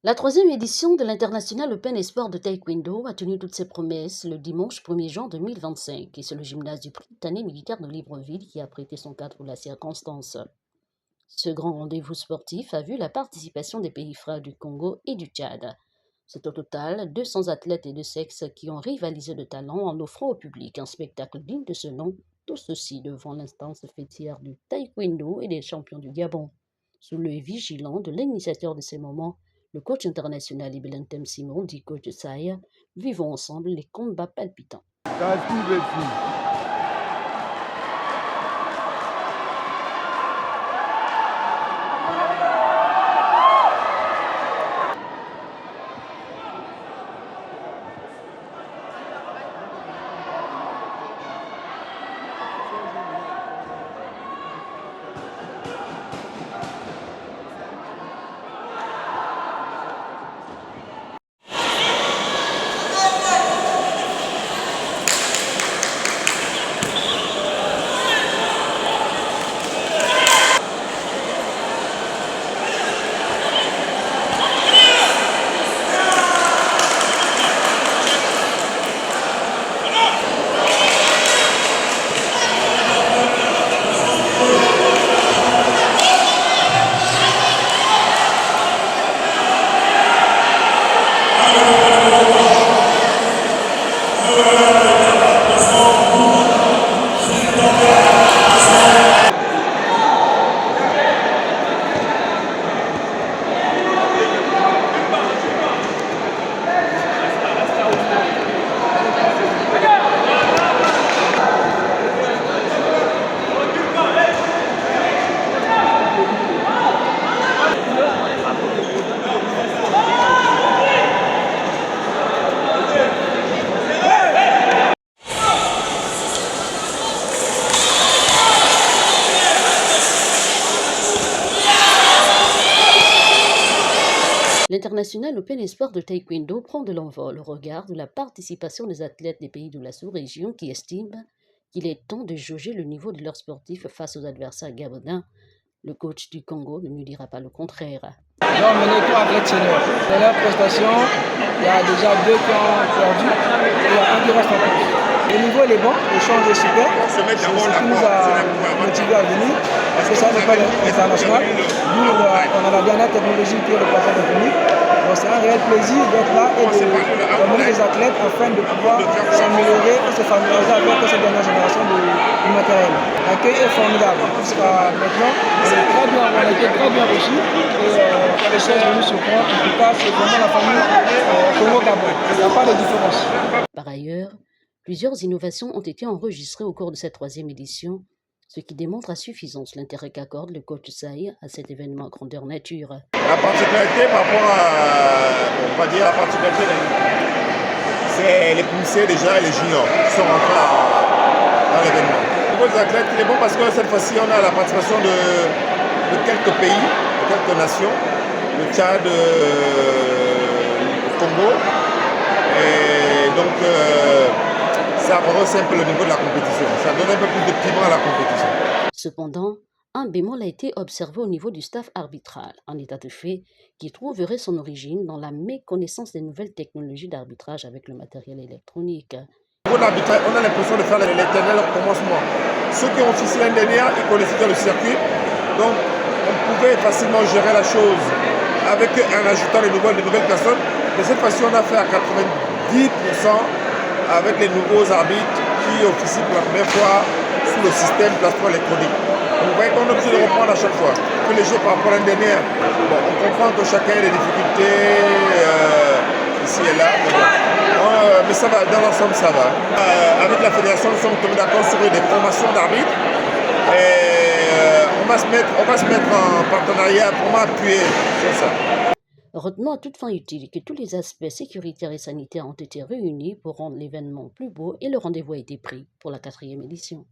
La troisième édition de l'International Open Espoir de Taekwondo a tenu toutes ses promesses le dimanche 1er juin 2025 et c'est le gymnase du Prytanée militaire de Libreville qui a prêté son cadre pour la circonstance. Ce grand rendez-vous sportif a vu la participation des pays frères du Congo et du Tchad. C'est au total 200 athlètes et de sexe qui ont rivalisé de talent en offrant au public un spectacle digne de ce nom, tout ceci devant l'instance fêtière du Taekwondo et des champions du Gabon. Sous l'œil vigilant de l'initiateur de ces moments, le coach international Ibelentem Simon dit coach Saya, vivons ensemble les combats palpitants. L'International Open Espoir de Taekwondo prend de l'envol au regard de la participation des athlètes des pays de la sous-région qui estiment qu'il est temps de jauger le niveau de leurs sportifs face aux adversaires gabonais. Le coach du Congo ne nous dira pas le contraire. Donc, on est trois athlètes seniors. Dans leur prestation, il y a déjà deux qui ont perdu et il y a un qui reste en course. Le niveau il est bon, l'échange est super. C'est ce qui nous a motivés à venir parce que ça n'est pas international. Nous, on a la dernière technologie qui est le passage technique. Donc, c'est un réel plaisir d'être là et d'emmener les athlètes afin de pouvoir s'améliorer et se familiariser avec cette dernière génération du matériel. L'accueil est formidable. Jusqu'à maintenant, on a été très bien reçus et les choses venues sur point. En tout cas, c'est vraiment la famille Congo-Gabon. Il n'y a pas de différence. Par ailleurs, plusieurs innovations ont été enregistrées au cours de cette troisième édition, ce qui démontre à suffisance l'intérêt qu'accorde le coach Saï à cet événement à grandeur nature. La particularité par rapport à, on va dire la particularité, c'est les poussées déjà et les juniors qui sont rentrés dans l'événement. Pour les athlètes, il est bon parce que cette fois-ci, on a la participation de quelques pays, de quelques nations, le Tchad, le Congo, et donc ça rehausse un peu le niveau de la compétition, ça donne un peu plus de piment à la compétition. Cependant, un bémol a été observé au niveau du staff arbitral, un état de fait qui trouverait son origine dans la méconnaissance des nouvelles technologies d'arbitrage avec le matériel électronique. Au niveau de l'arbitrage, on a l'impression de faire l'éternel commencement. Ceux qui ont officié l'année dernière, ils connaissaient le circuit, donc on pouvait facilement gérer la chose en ajoutant de nouvelles personnes. Mais cette fois-ci, on a fait à 90% avec les nouveaux arbitres qui officient pour la première fois sous le système plastron électronique. Vous voyez qu'on est obligé de reprendre à chaque fois. Que les jeux par rapport à l'année dernière, bon, on comprend que chacun a des difficultés ici et là. Mais ça va, dans l'ensemble ça va. Avec la fédération, nous sommes tombés d'accord sur des formations d'arbitres. Et on va se mettre en partenariat pour m'appuyer sur ça. Retenons à toute fin utile que tous les aspects sécuritaires et sanitaires ont été réunis pour rendre l'événement plus beau et le rendez-vous a été pris pour la 4e édition.